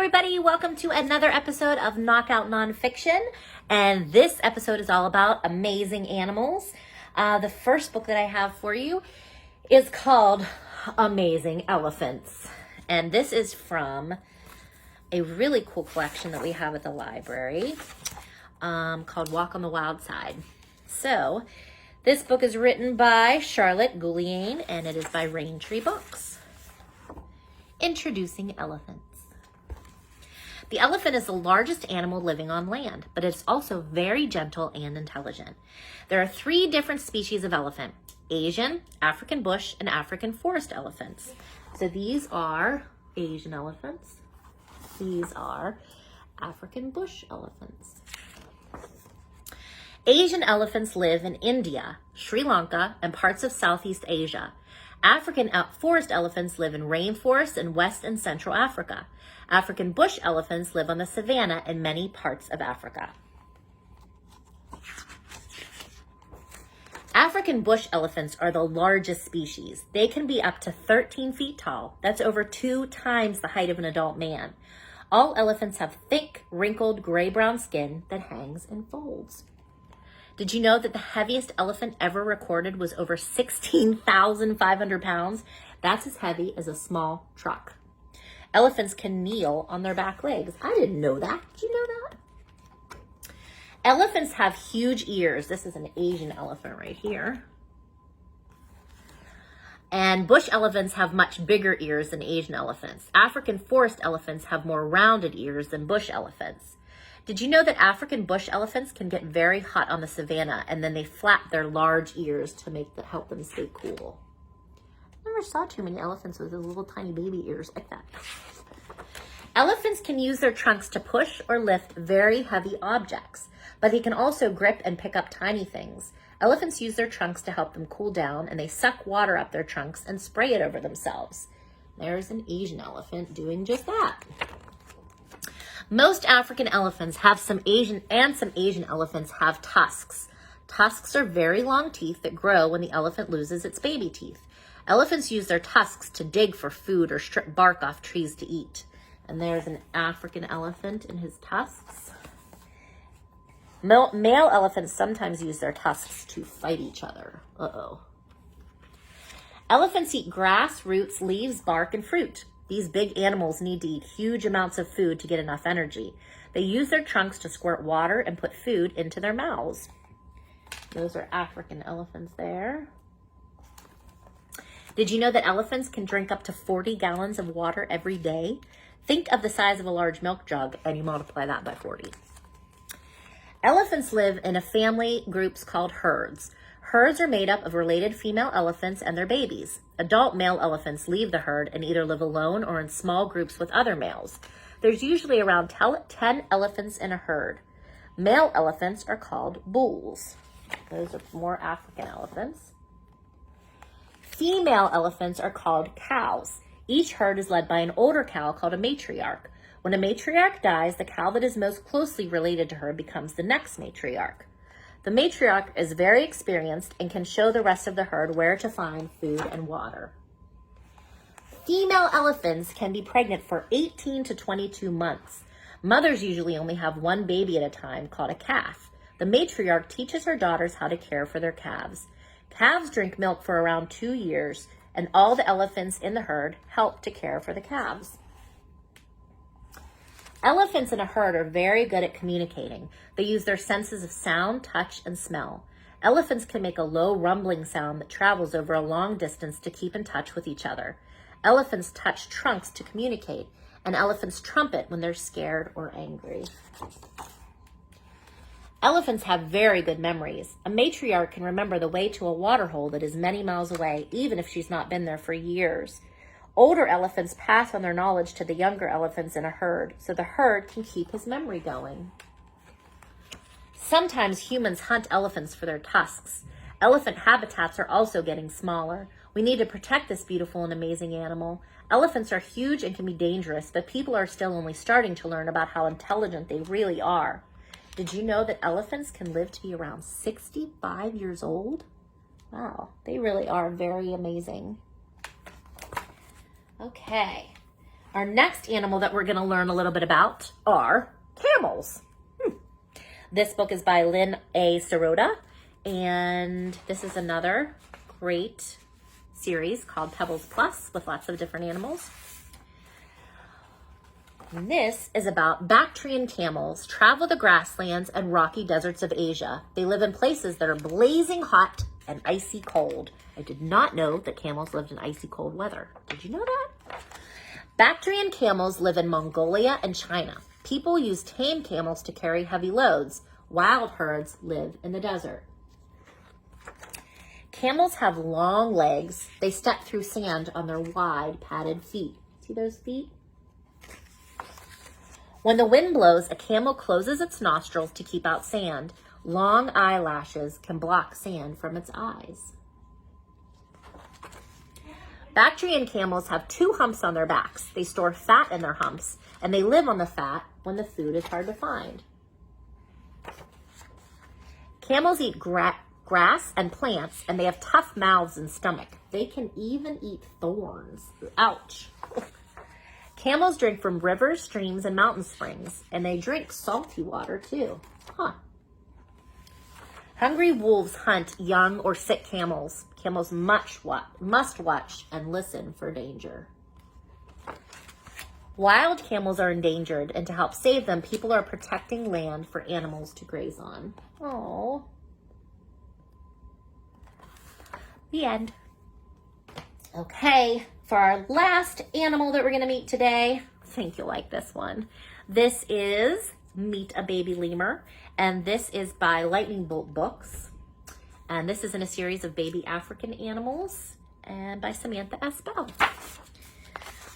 everybody, welcome to another episode of Knockout Nonfiction, and this episode is all about amazing animals. The first book that I have for you is called Amazing Elephants, and this is from a really cool collection that we have at the library called Walk on the Wild Side. So this book is written by Charlotte Goulian, and it is by Raintree Books. Introducing elephants. The elephant is the largest animal living on land, but it's also very gentle and intelligent. There are 3 different species of elephant: Asian, African bush, and African forest elephants. So these are Asian elephants. These are African bush elephants. Asian elephants live in India, Sri Lanka, and parts of Southeast Asia. African forest elephants live in rainforests in West and Central Africa. African bush elephants live on the savanna in many parts of Africa. African bush elephants are the largest species. They can be up to 13 feet tall. That's over 2 times the height of an adult man. All elephants have thick, wrinkled, gray-brown skin that hangs in folds. Did you know that the heaviest elephant ever recorded was over 16,500 pounds? That's as heavy as a small truck. Elephants can kneel on their back legs. I didn't know that. Did you know that? Elephants have huge ears. This is an Asian elephant right here. And bush elephants have much bigger ears than Asian elephants. African forest elephants have more rounded ears than bush elephants. Did you know that African bush elephants can get very hot on the savanna, and then they flap their large ears to help them stay cool? I never saw too many elephants with those little tiny baby ears like that. Elephants can use their trunks to push or lift very heavy objects, but they can also grip and pick up tiny things. Elephants use their trunks to help them cool down, and they suck water up their trunks and spray it over themselves. There's an Asian elephant doing just that. Most African elephants have some Asian elephants have tusks. Tusks are very long teeth that grow when the elephant loses its baby teeth. Elephants use their tusks to dig for food or strip bark off trees to eat. And there's an African elephant in his tusks. Male elephants sometimes use their tusks to fight each other. Uh-oh. Elephants eat grass, roots, leaves, bark, and fruit. These big animals need to eat huge amounts of food to get enough energy. They use their trunks to squirt water and put food into their mouths. Those are African elephants there. Did you know that elephants can drink up to 40 gallons of water every day? Think of the size of a large milk jug and you multiply that by 40. Elephants live in family groups called herds. Herds are made up of related female elephants and their babies. Adult male elephants leave the herd and either live alone or in small groups with other males. There's usually around 10 elephants in a herd. Male elephants are called bulls. Those are more African elephants. Female elephants are called cows. Each herd is led by an older cow called a matriarch. When a matriarch dies, the cow that is most closely related to her becomes the next matriarch. The matriarch is very experienced and can show the rest of the herd where to find food and water. Female elephants can be pregnant for 18 to 22 months. Mothers usually only have one baby at a time, called a calf. The matriarch teaches her daughters how to care for their calves. Calves drink milk for around 2 years, and all the elephants in the herd help to care for the calves. Elephants in a herd are very good at communicating. They use their senses of sound, touch, and smell. Elephants can make a low rumbling sound that travels over a long distance to keep in touch with each other. Elephants touch trunks to communicate, and elephants trumpet when they're scared or angry. Elephants have very good memories. A matriarch can remember the way to a water hole that is many miles away, even if she's not been there for years. Older elephants pass on their knowledge to the younger elephants in a herd, so the herd can keep his memory going. Sometimes humans hunt elephants for their tusks. Elephant habitats are also getting smaller. We need to protect this beautiful and amazing animal. Elephants are huge and can be dangerous, but people are still only starting to learn about how intelligent they really are. Did you know that elephants can live to be around 65 years old? Wow, they really are very amazing. Okay. Our next animal that we're going to learn a little bit about are camels. This book is by Lynn A. Sirota, and this is another great series called Pebbles Plus with lots of different animals. And this is about Bactrian camels travel the grasslands and rocky deserts of Asia. They live in places that are blazing hot and icy cold. I did not know that camels lived in icy cold weather. Did you know that? Bactrian camels live in Mongolia and China. People use tame camels to carry heavy loads. Wild herds live in the desert. Camels have long legs. They step through sand on their wide, padded feet. See those feet? When the wind blows, a camel closes its nostrils to keep out sand. Long eyelashes can block sand from its eyes. Bactrian camels have 2 humps on their backs. They store fat in their humps, and they live on the fat when the food is hard to find. Camels eat grass and plants, and they have tough mouths and stomach. They can even eat thorns. Ouch. Camels drink from rivers, streams, and mountain springs, and they drink salty water too. Hungry wolves hunt young or sick camels. Camels must watch and listen for danger. Wild camels are endangered, and to help save them, people are protecting land for animals to graze on. Oh. The end. Okay, for our last animal that we're going to meet today, I think you'll like this one. This is Meet a Baby Lemur, and this is by Lightning Bolt Books. And this is in a series of baby African animals and by Samantha S. Bell.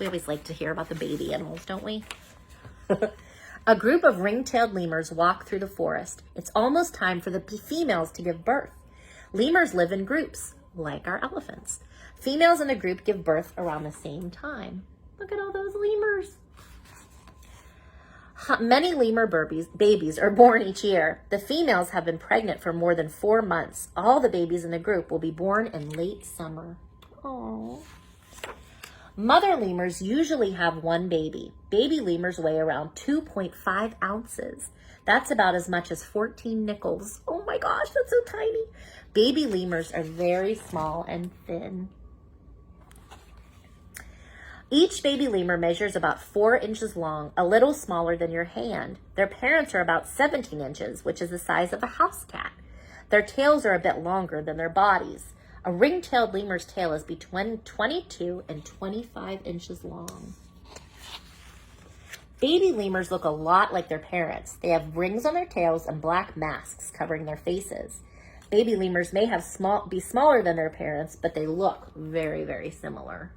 We always like to hear about the baby animals, don't we? A group of ring-tailed lemurs walk through the forest. It's almost time for the females to give birth. Lemurs live in groups, like our elephants. Females in the group give birth around the same time. Look at all those lemurs. Many lemur babies are born each year. The females have been pregnant for more than 4 months. All the babies in the group will be born in late summer. Aww. Mother lemurs usually have 1 baby. Baby lemurs weigh around 2.5 ounces. That's about as much as 14 nickels. Oh my gosh, that's so tiny. Baby lemurs are very small and thin. Each baby lemur measures about 4 inches long, a little smaller than your hand. Their parents are about 17 inches, which is the size of a house cat. Their tails are a bit longer than their bodies. A ring-tailed lemur's tail is between 22 and 25 inches long. Baby lemurs look a lot like their parents. They have rings on their tails and black masks covering their faces. Baby lemurs may be smaller than their parents, but they look very, very similar.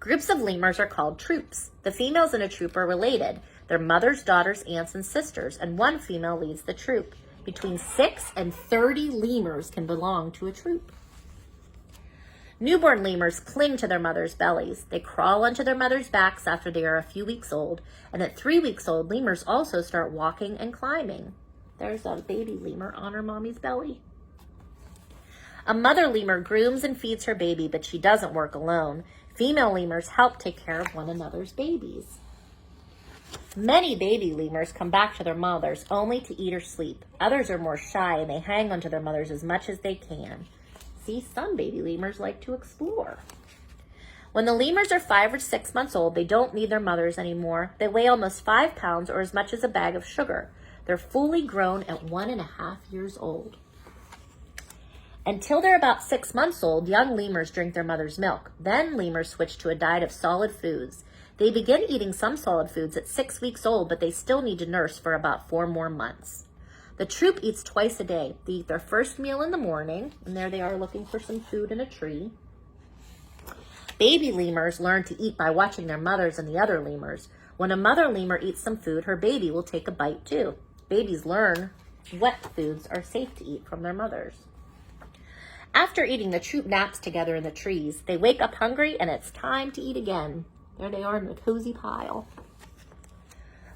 Groups of lemurs are called troops. The females in a troop are related. They're mothers, daughters, aunts, and sisters, and 1 female leads the troop. Between 6 and 30 lemurs can belong to a troop. Newborn lemurs cling to their mother's bellies. They crawl onto their mother's backs after they are a few weeks old, and at 3 weeks old, lemurs also start walking and climbing. There's a baby lemur on her mommy's belly. A mother lemur grooms and feeds her baby, but she doesn't work alone. Female lemurs help take care of one another's babies. Many baby lemurs come back to their mothers only to eat or sleep. Others are more shy and they hang onto their mothers as much as they can. See, some baby lemurs like to explore. When the lemurs are 5 or 6 months old, they don't need their mothers anymore. They weigh almost 5 pounds or as much as a bag of sugar. They're fully grown at 1.5 years old. Until they're about 6 months old, young lemurs drink their mother's milk. Then lemurs switch to a diet of solid foods. They begin eating some solid foods at 6 weeks old, but they still need to nurse for about 4 more months. The troop eats twice a day. They eat their first meal in the morning, and there they are looking for some food in a tree. Baby lemurs learn to eat by watching their mothers and the other lemurs. When a mother lemur eats some food, her baby will take a bite too. Babies learn what foods are safe to eat from their mothers. After eating, the troop naps together in the trees. They wake up hungry, and it's time to eat again. There they are in the cozy pile.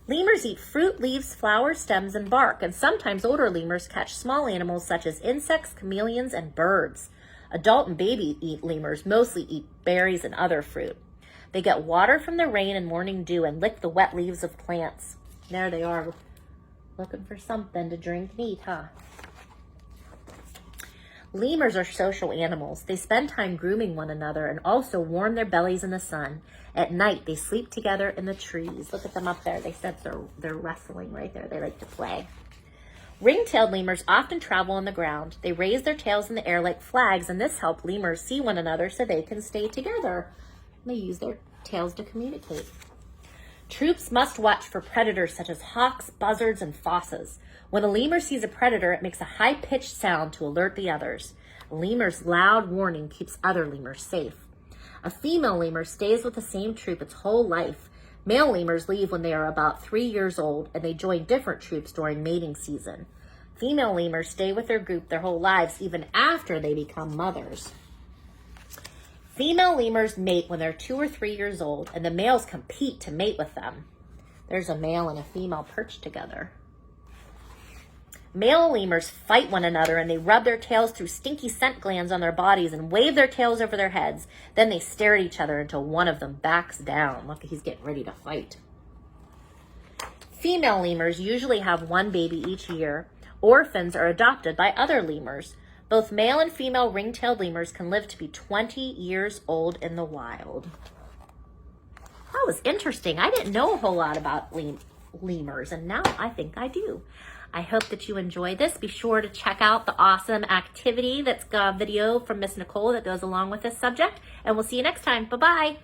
Lemurs eat fruit, leaves, flowers, stems, and bark, and sometimes older lemurs catch small animals such as insects, chameleons, and birds. Adult and baby lemurs mostly eat berries and other fruit. They get water from the rain and morning dew and lick the wet leaves of plants. There they are, looking for something to drink and eat, huh? Lemurs are social animals. They spend time grooming one another and also warm their bellies in the sun. At night, they sleep together in the trees. Look at them up there. They said they're wrestling right there. They like to play. Ring-tailed lemurs often travel on the ground. They raise their tails in the air like flags, and this helps lemurs see one another so they can stay together. They use their tails to communicate. Troops must watch for predators such as hawks, buzzards, and fosses. When a lemur sees a predator, it makes a high-pitched sound to alert the others. A lemur's loud warning keeps other lemurs safe. A female lemur stays with the same troop its whole life. Male lemurs leave when they are about 3 years old, and they join different troops during mating season. Female lemurs stay with their group their whole lives, even after they become mothers. Female lemurs mate when they're 2 or 3 years old, and the males compete to mate with them. There's a male and a female perched together. Male lemurs fight one another, and they rub their tails through stinky scent glands on their bodies and wave their tails over their heads. Then they stare at each other until one of them backs down. Look, he's getting ready to fight. Female lemurs usually have one baby each year. Orphans are adopted by other lemurs. Both male and female ring-tailed lemurs can live to be 20 years old in the wild. That was interesting. I didn't know a whole lot about lemurs, and now I think I do. I hope that you enjoyed this. Be sure to check out the awesome activity that's got a video from Miss Nicole that goes along with this subject, and we'll see you next time. Bye-bye.